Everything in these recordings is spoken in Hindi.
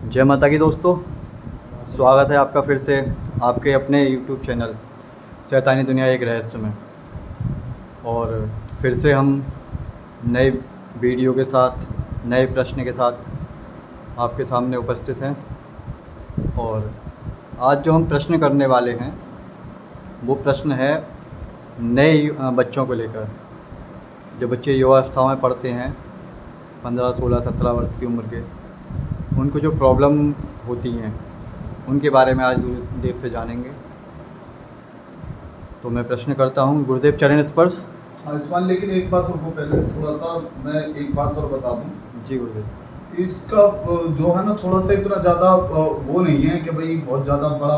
जय माता की दोस्तों, स्वागत है आपका फिर से आपके अपने YouTube चैनल शैतानी दुनिया एक रहस्य में। और फिर से हम नए वीडियो के साथ, नए प्रश्न के साथ आपके सामने उपस्थित हैं। और आज जो हम प्रश्न करने वाले हैं वो प्रश्न है नए बच्चों को लेकर। जो बच्चे युवावस्था में पढ़ते हैं 15, 16, 17 वर्ष की उम्र के, उनको जो प्रॉब्लम होती हैं उनके बारे में आज गुरुदेव से जानेंगे। तो मैं प्रश्न करता हूँ, गुरुदेव चरण स्पर्श। आयुष्मान, लेकिन एक बात उनको पहले थोड़ा सा मैं एक बात और बता दूं। जी गुरुदेव। इसका जो है ना थोड़ा सा इतना ज़्यादा वो नहीं है कि भाई बहुत ज़्यादा बड़ा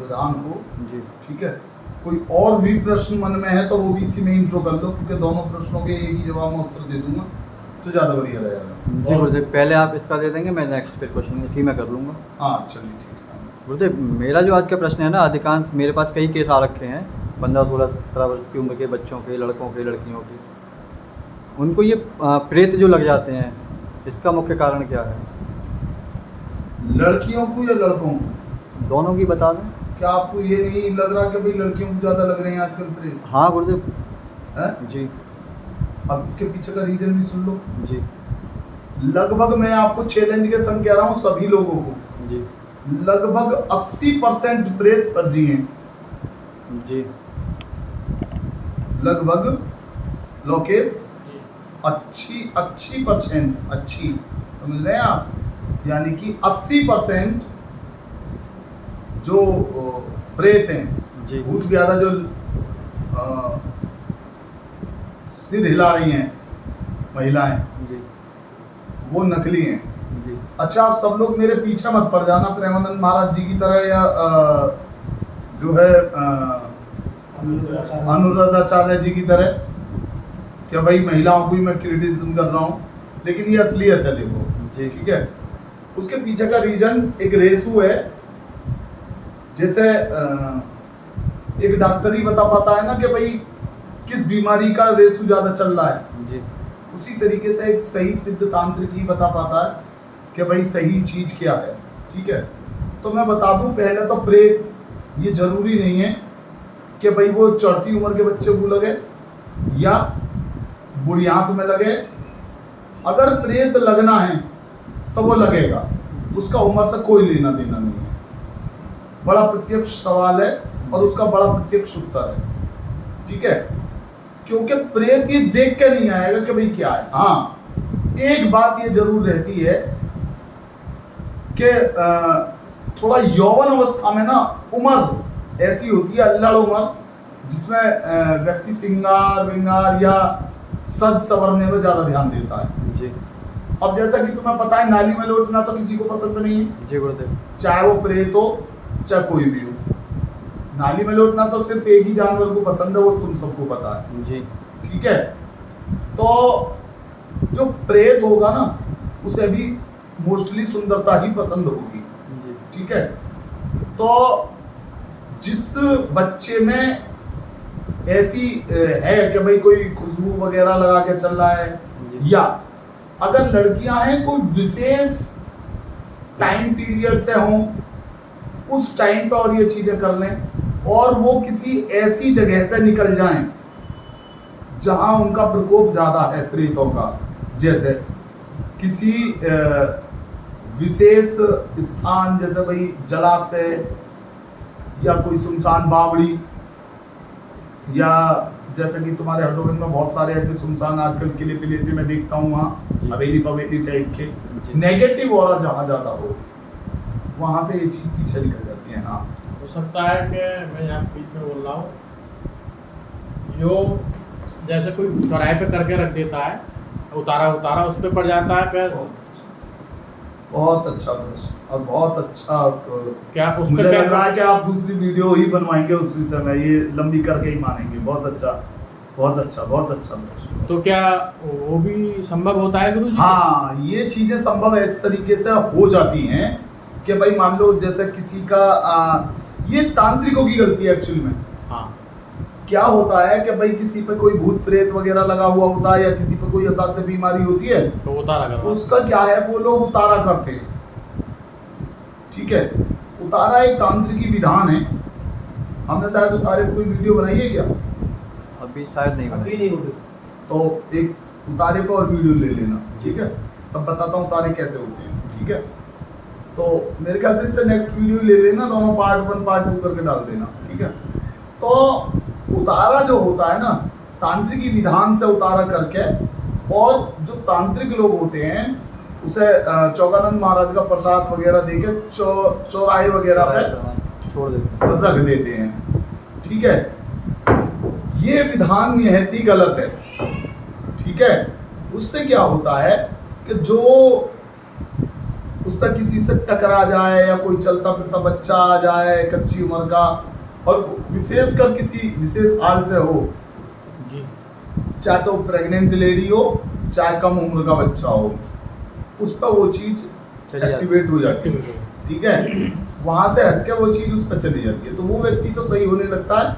विधान हो। जी ठीक है, कोई और भी प्रश्न मन में है तो वो भी इसी में इंट्रो कर लो, क्योंकि दोनों प्रश्नों के एक ही जवाब में उत्तर दे दूंगा तो ज़्यादा बढ़िया रहेगा। जी गुरुदेव, पहले आप इसका दे देंगे, मैं नेक्स्ट फिर क्वेश्चन इसी में कर लूँगा। हाँ चलिए ठीक है। गुरुदेव, मेरा जो आज का प्रश्न है ना, अधिकांश मेरे पास कई केस आ रखे हैं 15, 16, 17 वर्ष की उम्र के बच्चों के, लड़कों के, लड़कियों के। उनको ये प्रेत जो लग जाते हैं, इसका मुख्य कारण क्या है? लड़कियों को या लड़कों को? दोनों की बता दें। क्या आपको ये नहीं लग रहा कि भाई लड़कियों को ज़्यादा लग रहे हैं आजकल प्रेत? हाँ गुरुदेव। है जी अब इसके पीछे का रीजन भी सुन लो। जी लगभग मैं आपको चैलेंज के संग कह रहा हूँ सभी लोगों को, जी लगभग 80% प्रेत फर्जी हैं। जी लगभग लोकेश अच्छी परसेंट, अच्छी समझ रहे हैं आप, यानी कि 80% जो प्रेत हैं, जी भूत व्याधा जो सिर हिला रही हैं महिलाएं, जी वो नकली हैं। जी अच्छा, आप सब लोग मेरे पीछे मत पड़ जाना प्रेमानंद महाराज जी की तरह, या जो है अनुराधाचार्य जी की तरह, क्या भाई महिलाओं को ही मैं क्रिटिसिज्म कर रहा हूँ, लेकिन ये असलियत है। देखो जी ठीक है, उसके पीछे का रीजन एक रेशू है। जैसे एक डॉक्टर ही बता पाता है ना कि भाई किस बीमारी का रेशू ज्यादा चल रहा है, जी उसी तरीके से एक सही सिद्ध तांत्रिक ही बता पाता है कि भाई सही चीज क्या है। ठीक है, तो मैं बता दूं पहले तो प्रेत ये जरूरी नहीं है कि भाई वो चढ़ती उम्र के बच्चे को लगे या बुढ़ियात में लगे। अगर प्रेत लगना है तो वो लगेगा, उसका उम्र से कोई लेना देना नहीं है। बड़ा प्रत्यक्ष सवाल है और उसका बड़ा प्रत्यक्ष उत्तर है। ठीक है, क्योंकि प्रेत ये देख के नहीं आएगा कि भाई क्या है। हाँ, एक बात ये जरूर रहती है कि थोड़ा यौवन अवस्था में ना उम्र ऐसी होती है, अल्लड़ उम्र, जिसमें व्यक्ति सिंगार विंगार या सज संवरने में ज्यादा ध्यान देता है। जी अब जैसा कि तुम्हें पता है, नाली में लौटना तो किसी को पसंद नहीं है, जी गुरुदेव। चाहे वो प्रेत हो चाहे कोई भी हो। नाली में लौटना तो सिर्फ एक ही जानवर को पसंद है, वो तुम सबको पता है। जी ठीक है, तो जो प्रेत होगा ना उसे भी मोस्टली सुंदरता ही पसंद होगी। जी ठीक है, तो जिस बच्चे में ऐसी है कि भाई कोई खुशबू वगैरह लगा के चल रहा है, जी या अगर लड़कियां हैं कोई विशेष टाइम पीरियड से हों, उस टाइम पर और ये चीजें कर लें, और वो किसी ऐसी जगह से निकल जाएं जहां उनका प्रकोप ज्यादा है प्रेतों का, जैसे किसी विशेष स्थान, जैसे भाई जलाशय या कोई सुनसान बावड़ी, या जैसे कि तुम्हारे हरदोई में बहुत सारे ऐसे सुनसान आजकल किले पिले से मैं देखता हूँ, वहाँ हवेली पवेली टाइप के नेगेटिव ऑरा जहाँ ज्यादा हो, वहां से ये चीज पीछे निकल जाती है। हाँ, हो सकता है कि मैं यहाँ बीच में बोल रहा हूँ, जो जैसे कोई चौराहे पे करके रख देता है, उतारा उस पे पड़ जाता है पैर। बहुत अच्छा प्रश्न और बहुत अच्छा। क्या उस मुझे पे लग रहा है कि आप दूसरी वीडियो ही बनवाएंगे उस विषय में, ये लंबी करके ही मानेंगे। बहुत अच्छा, बहुत अच्छा, बहुत अच्छा प्रश्न। तो क्या वो भी संभव होता है गुरु जी? हाँ, ये चीजें संभव है, इस तरीके से हो जाती हैं कि भाई मान लो जैसे किसी का ये तांत्रिकों की गलती है एक्चुअली में। हाँ, क्या होता है कि भाई किसी पे कोई भूत प्रेत वगैरह लगा हुआ होता है, या किसी पे कोई असाध्य बीमारी होती है, तो उतारा करो। उसका क्या है, वो लोग उतारा करते हैं। ठीक है। उतारा एक तांत्रिकी विधान है। हमने शायद उतारे पर कोई वीडियो बनाई है क्या? अभी शायद नहीं अभी बना। नहीं होगी। तो एक उतारे पर और वीडियो ले लेना, ठीक है। तब बताता हूँ उतारे कैसे होते हैं, ठीक है। तो मेरे ख्याल से इससे नेक्स्ट वीडियो ले लेना, दोनों पार्ट 1 पार्ट 2 करके डाल देना, ठीक है। तो उतारा जो होता है ना, तांत्रिकी विधान से उतारा करके, और जो तांत्रिक लोग होते हैं उसे चौकानंद महाराज का प्रसाद वगैरह देके चौराहे वगैरह पे छोड़ देते हैं। रख देते हैं, ठीक है। ये विधान निहती गलत है, ठीक है। उससे क्या होता है कि जो उस पर किसी से टकरा जाए या कोई चलता फिरता बच्चा आ जाए कच्ची उम्र का, और विशेषकर किसी विशेष हाल से हो, जी चाहे तो प्रेग्नेंट लेडी हो चाहे कम उम्र का बच्चा हो, उस पर वो चीज चली जाती है। एक्टिवेट हो जाती है, ठीक है। वहां से हटके वो चीज उस पर चली जाती है, तो वो व्यक्ति तो सही होने लगता है,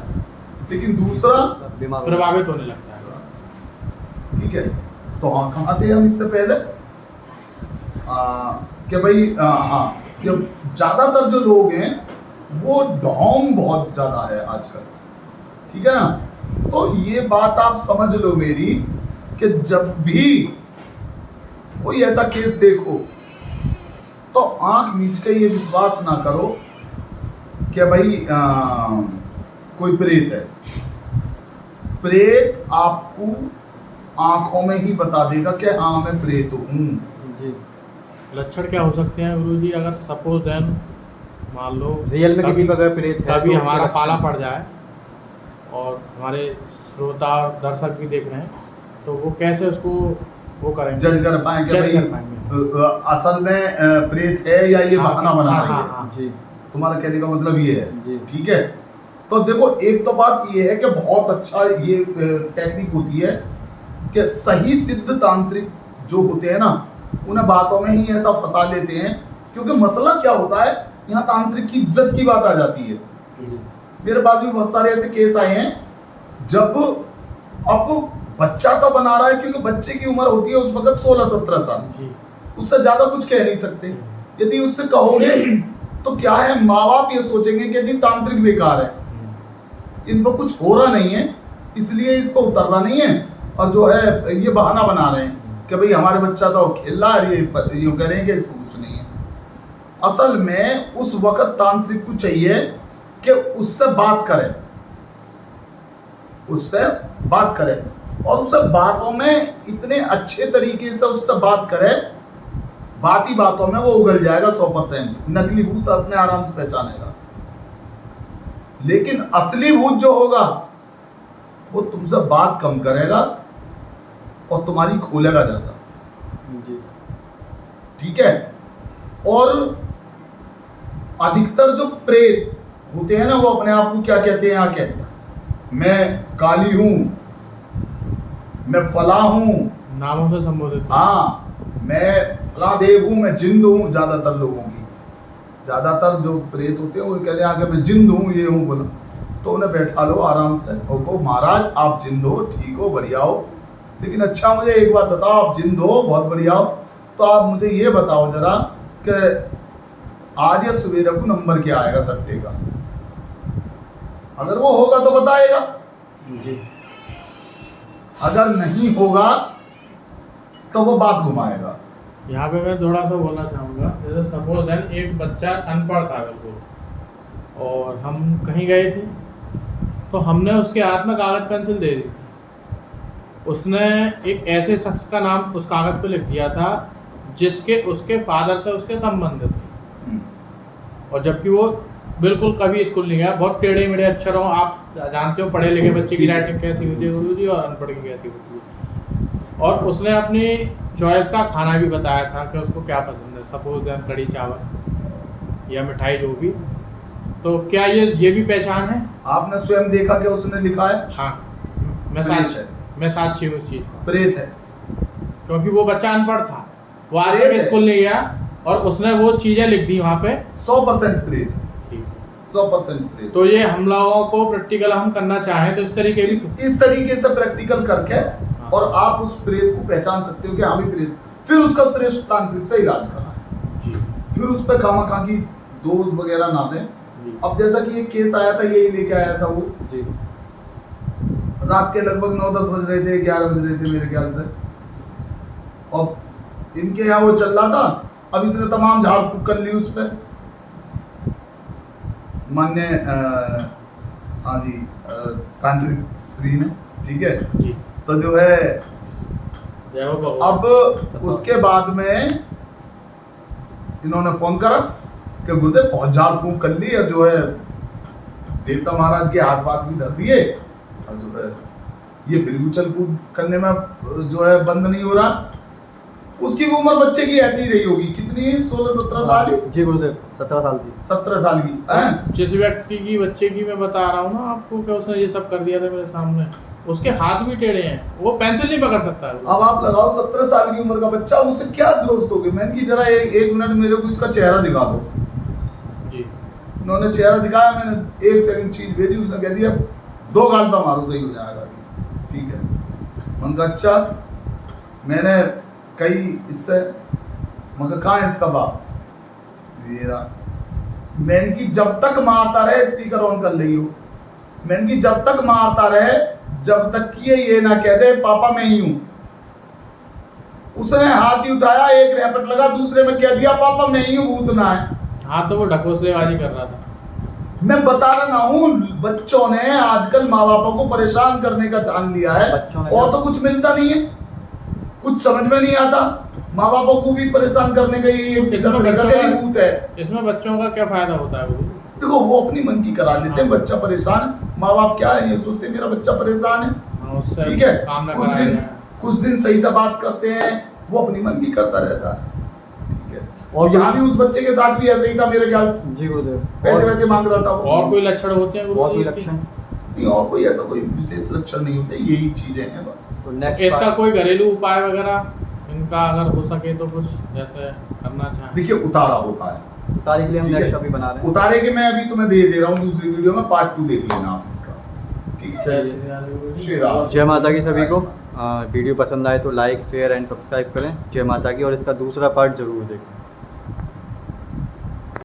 लेकिन दूसरा बीमार हो प्रभावित होने लगता है। ठीक है। तो हाँ, कहाँ थे हम इससे पहले? कि भाई हाँ, कि ज्यादातर जो लोग हैं वो ढोंग बहुत ज्यादा है आजकल, ठीक है ना। तो ये बात आप समझ लो मेरी, कि जब भी कोई ऐसा केस देखो तो आंख मीच के ये विश्वास ना करो कि भाई कोई प्रेत है। प्रेत आपको आंखों में ही बता देगा कि हाँ मैं प्रेत हूँ। जी। लक्षण क्या हो सकते हैं गुरु जी? अगर सपोज देन मान लो रियल में किसी पर अगर प्रेत है कभी तो उसके हमारा लक्षण- पाला पड़ जाए और हमारे श्रोता और दर्शक भी देख रहे हैं, तो वो कैसे उसको वो करेंगे, जज कर पाएंगे जज भाई कर पाएंगे? असल में प्रेत है या ये हाँ, बहाना बना हाँ, रही है। हाँ, जी तुम्हारा कहने का मतलब ये है, जी। ठीक है। तो देखो, एक तो बात ये है कि बहुत अच्छा ये टेक्निक होती है कि सही सिद्ध तांत्रिक जो होते हैं ना, उन्हें बातों में ही ऐसा फंसा लेते हैं, क्योंकि मसला क्या होता है, यहाँ तांत्रिक की इज्जत की बात आ जाती है। जी। मेरे पास भी बहुत सारे ऐसे केस आए हैं, जब अब बच्चा तो बना रहा है, क्योंकि बच्चे की उम्र होती है उस वक्त 16-17 साल, जी उससे ज्यादा कुछ कह नहीं सकते। यदि उससे कहोगे तो क्या है, माँ बाप ये सोचेंगे कि जी तांत्रिक बेकार है, इन पर कुछ हो रहा नहीं है, इसलिए इस पर उतरना नहीं है, और जो है ये बहाना बना रहे हैं कि भाई हमारे बच्चा तो खेल रहा है, ये यूं करेंगे, इसको कुछ नहीं है। असल में उस वक्त तांत्रिक को चाहिए कि उससे बात करें, उससे बात करें, और उससे बातों में इतने अच्छे तरीके से उससे बात करें, बात ही बातों में वो उगल जाएगा 100%। नकली भूत अपने आराम से पहचानेगा, लेकिन असली भूत जो होगा वो तुमसे बात कम करेगा और तुम्हारी खोलेगा ज्यादा, जी। ठीक है। और अधिकतर जो प्रेत होते हैं ना, वो अपने आप को क्या कहते हैं आके, मैं काली हूं, मैं फला हूं, नामों से संबोधित करते हैं। हाँ मैं फला देव हूँ, मैं जिंद हूँ। ज्यादातर लोगों की, ज्यादातर जो प्रेत होते हैं वो कहते हैं आगे मैं जिंद हूँ, ये हूँ बोला। तो उन्हें बैठा लो आराम से और कहो महाराज आप जिंद हो, ठीक हो, बढ़िया हो, लेकिन अच्छा मुझे एक बात बताओ, आप जिंद हो, बहुत बढ़िया हो, तो आप मुझे ये बताओ जरा कि आज या सवेरे को नंबर क्या आएगा सट्टे का। अगर वो होगा तो बताएगा, जी। अगर नहीं होगा तो वो बात घुमाएगा। यहाँ पे मैं थोड़ा सा बोलना चाहूँगा, जैसे सपोज है एक बच्चा अनपढ़ था बिल्कुल, और हम कहीं गए थे, तो हमने उसके हाथ में कागज़ पेंसिल दे दी थी। उसने एक ऐसे शख्स का नाम उस कागज़ पे लिख दिया था जिसके उसके फादर से उसके संबंध थे, और जबकि वो बिल्कुल कभी स्कूल नहीं गया, बहुत टेढ़े मेढ़े अक्षरों, आप जानते हो पढ़े लिखे बच्चे की राइटिंग कैसी होती है गुरु जी, और अनपढ़ की कैसी होती है। और उसने अपनी चॉइस का खाना भी बताया था कि उसको क्या पसंद है, सपोज दैट कढ़ी चावल या मिठाई जो भी। तो क्या ये भी पहचान है? आपने स्वयं देखा कि उसने लिखा है हाँ, मैं साक्षी हूँ इस चीज़ का, प्रेत है। क्योंकि वो बच्चा अनपढ़ था, वो आज प्रेत तक है। स्कूल नहीं गया, और उसने वो चीज़ें लिख दी वहाँ पे। 100% प्रेत, ठीक। 100% प्रेत। तो ये हम लोगों को प्रैक्टिकल हम करना चाहें तो इस तरीके भी इस तरीके से प्रैक्टिकल करके और आप उस प्रेत को पहचान सकते हो कि हाँ भी प्रेत, फिर उसका श्रेष्ठ तांत्रिक से इलाज कराएं, जी। फिर उस पर खामा खा की डोज वगैरह ना दें। जी अब जैसा कि एक केस आया था, यही लेके आया था वो, जी रात के लगभग 9-10 बज रहे थे, 11 बज रहे थे मेरे ख्याल से, और इनके यहाँ वो चल रहा था। अब इसने तमाम झाड़ फूक कर ली उस पर, मान्य हाँ जी तांत्रिक श्री ने, ठीक है। जी तो जो है जय हो भगवान। अब उसके बाद में इन्होंने फोन करा कि गुरुदेव बहुत झाड़ फूक कर ली, और जो है देवता महाराज के हाथ पाथ भी धर दिए, और जो है ये फिर उछल कूद करने में जो है बंद नहीं हो रहा। उसकी भी उम्र बच्चे की ऐसी ही रही होगी, कितनी, 16-17 साल ही, जी गुरुदेव 17 साल की। 17 साल की हैं? जिस व्यक्ति की बच्चे की मैं बता रहा हूँ ना आपको कि उसने ये सब कर दिया था मेरे सामने, उसके हाथ भी टेढ़े हैं, वो पेंसिल नहीं पकड़ सकता है। अब आप लगाओ 17 साल की उम्र का बच्चा, उससे क्या दोस्त होगे। मैंने कि जरा एक मिनट मेरे को इसका चेहरा दिखा दो। जी उन्होंने चेहरा दिखाया, मैंने 1 सेकंड चीज भेजी, उसने कह दिया 2 गाल पे मारो सही हो जाएगा। ठीक है, उनका अच्छा, मैंने कई इससे, मगर कहाँ है इसका बाप, ये रहा। मैंने कि जब तक मारता रहे, स्पीकर ऑन कर ली हो, मैंने कि जब तक मारता रहे, जब तक कि ये ना कह दे पापा मैं ही हूं। उसने हाथ ही उठाया, एक रैपट लगा, दूसरे में कह दिया पापा मैं ही हूं, भूत ना है। हाँ तो वो ढकोसलेबाजी कर रहा था। मैं बता रहा हूं, बच्चों ने आजकल माँ बापों को परेशान करने का ठान लिया है, और तो कुछ मिलता नहीं है, कुछ समझ में नहीं आता। माँ बापों को भी परेशान करने का ये भूत है। इसमें बच्चों का क्या फायदा होता है? देखो वो अपनी मन की करा लेते हैं, बच्चा परेशान है, माँ बाप क्या है ये सोचते हैं मेरा बच्चा परेशान है, ठीक है। कुछ दिन सही से बात करते हैं, वो अपनी मन की करता रहता है, ठीक है। और यहाँ भी उस बच्चे के साथ भी ऐसे ही था मेरे ख्याल से। जी गुरुदेव। पैसे वैसे मांग रहा था वो। और कोई लक्षण होते हैं? और कोई लक्षण नहीं, और कोई ऐसा कोई विशेष लक्षण नहीं होते, यही चीजें हैं बस। तो नेक्स्ट इसका कोई घरेलू उपाय वगैरह इनका अगर हो सके तो कुछ जैसे करना चाहें? देखिए उतारा होता है, उतारे के लिए हम ठीक है। नेक्स्ट अभी बना रहे हैं। उतारे के मैं अभी तुम्हें दे रहा हूँ दूसरी वीडियो में, पार्ट 2 देख लेना आप इसका, ठीक है। श्री राम। जय माता की सभी को। वीडियो पसंद आए तो लाइक शेयर एंड सब्सक्राइब करें। जय माता की। और इसका दूसरा पार्ट जरूर देखें।